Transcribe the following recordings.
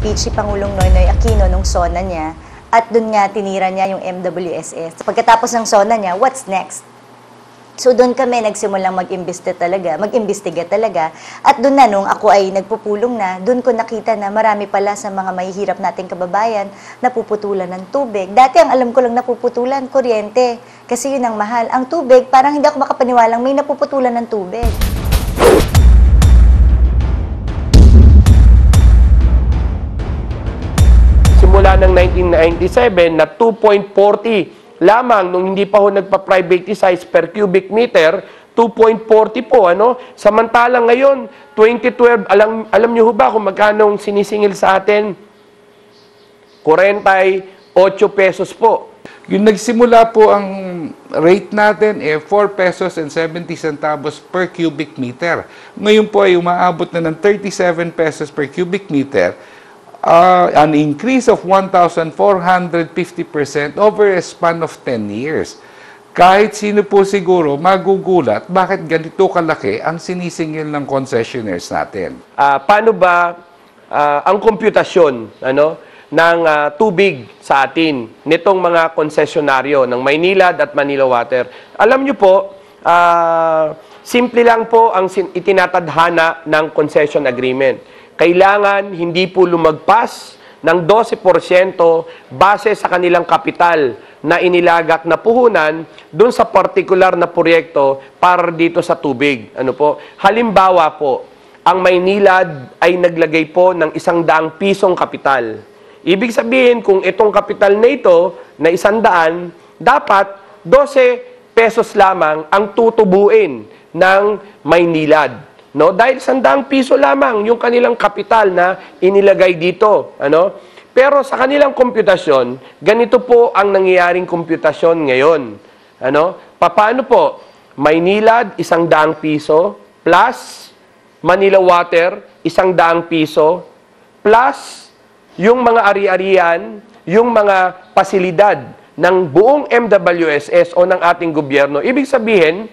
speech si Pangulong Noynoy Aquino nung SONA niya at doon nga tinira niya yung MWSS. Pagkatapos ng SONA niya, what's next? So doon kami nagsimulang mag-imbestiga talaga. At doon na, nung ako ay nagpupulong na, doon ko nakita na marami pala sa mga mahihirap nating kababayan napuputulan ng tubig. Dati ang alam ko lang napuputulan, kuryente. Kasi yun ang mahal. Ang tubig, parang hindi ako makapaniwalang may napuputulan ng tubig. Simula ng 1997 na 2.40 lamang nung hindi pa ho nagpa-privatize per cubic meter, 2.40 po, ano? Samantalang ngayon, 2012, alam niyo ho ba kung magkano sinisingil sa atin? 48 pesos po. Yung nagsimula po ang rate natin 4 pesos and 70 centavos per cubic meter. Ngayon po ay umaabot na ng 37 pesos per cubic meter. An increase of 1,450% over a span of 10 years. Kahit sino po siguro magugulat bakit ganito kalaki ang sinisingil ng concessionaires natin. Paano ba ang komputasyon ng tubig sa atin nitong mga konsesyonaryo ng Maynilad at Manila Water? Alam niyo po, simple lang po ang itinatadhana ng concession agreement. Kailangan hindi po lumagpas ng 12% base sa kanilang kapital na inilagak na puhunan dun sa partikular na proyekto para dito sa tubig. Halimbawa po, ang Maynilad ay naglagay po ng 100 pisong kapital. Ibig sabihin, kung itong kapital na ito, na 100, dapat 12 pesos lamang ang tutubuin ng Maynilad. Dahil 100 piso lamang yung kanilang kapital na inilagay dito. Pero sa kanilang komputasyon, ganito po ang nangyayaring komputasyon ngayon. Paano po? Maynilad, 100 piso, plus Manila Water, 100 piso, plus yung mga ari-arian, yung mga pasilidad ng buong MWSS o ng ating gobyerno. Ibig sabihin,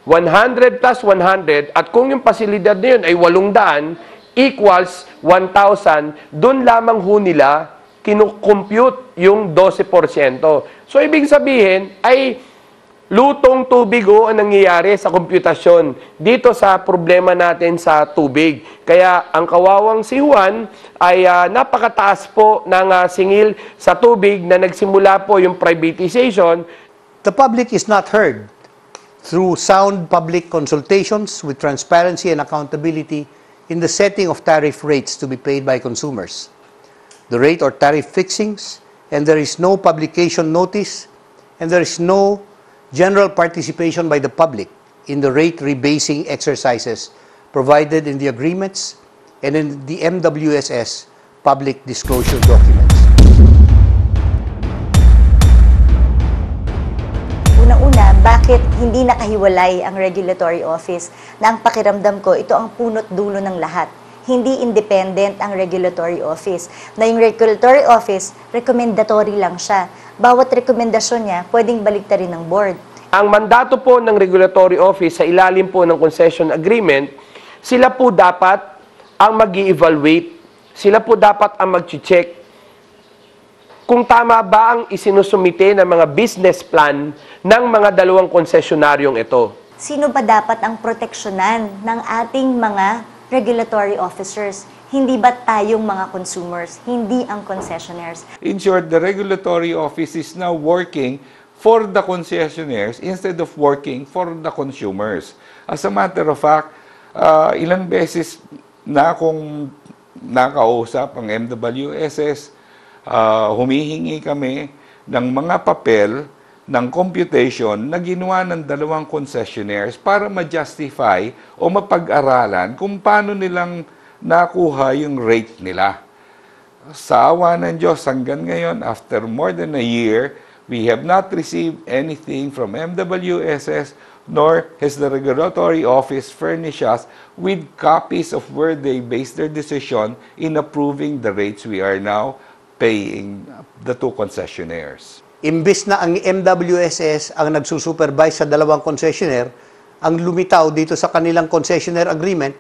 100 plus 100, at kung yung pasilidad na yun ay 800 equals 1,000, doon lamang ho nila kinukompute yung 12%. So, ibig sabihin ay lutong tubig ho ang nangyayari sa komputasyon dito sa problema natin sa tubig. Kaya ang kawawang si Juan ay napakataas po ng singil sa tubig na nagsimula po yung privatization. The public is not heard through sound public consultations with transparency and accountability in the setting of tariff rates to be paid by consumers. The rate or tariff fixings, and there is no publication notice, and there is no general participation by the public in the rate rebasing exercises provided in the agreements and in the MWSS public disclosure documents. Una-una, bakit hindi nakahiwalay ang regulatory office na ang pakiramdam ko, ito ang punot dulo ng lahat. Hindi independent ang regulatory office. Na yung regulatory office, recommendatory lang siya. Bawat rekomendasyon niya, pwedeng baliktarin ng board. Ang mandato po ng regulatory office sa ilalim po ng concession agreement, sila po dapat ang mag-i-evaluate, sila po dapat ang mag-check kung tama ba ang isinusumite ng mga business plan ng mga dalawang konsesionaryong ito. Sino ba dapat ang proteksyonan ng ating mga regulatory officers? Hindi ba tayong mga consumers? Hindi ang concessionaires. In short, the regulatory office is now working for the concessionaires instead of working for the consumers. As a matter of fact, ilang beses na akong nakausap ang MWSS, humihingi kami ng mga papel ng computation na ginawa ng dalawang concessionaires para ma-justify o mapag-aralan kung paano nilang nakuha yung rate nila. Sa awa ng Diyos, hanggang ngayon, after more than a year, we have not received anything from MWSS, nor has the regulatory office furnished us with copies of where they based their decision in approving the rates we are now paying the two concessionaires. Imbis na ang MWSS ang nagsusupervise sa dalawang concessionaire, ang lumitaw dito sa kanilang concessionaire agreement,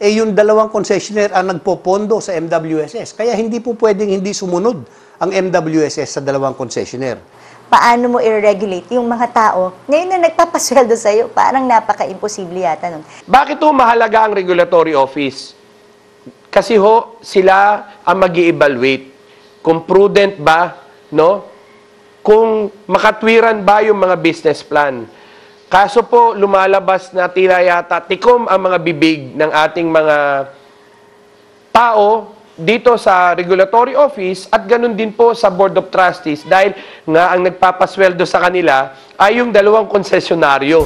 yung dalawang concessionaire ang nagpopondo sa MWSS. Kaya hindi po pwedeng hindi sumunod ang MWSS sa dalawang concessionaire. Paano mo i-regulate yung mga tao ngayon na nagpapasweldo sa'yo? Parang napaka-imposible yata nun. Bakit ho mahalaga ang regulatory office? Kasi ho, sila ang mag-i-evaluate kung prudent ba, no? Kung makatwiran ba yung mga business plan. Kaso po, lumalabas na tila yata tikom ang mga bibig ng ating mga tao dito sa regulatory office at ganun din po sa Board of Trustees dahil nga ang nagpapasweldo sa kanila ay yung dalawang konsesyonaryo.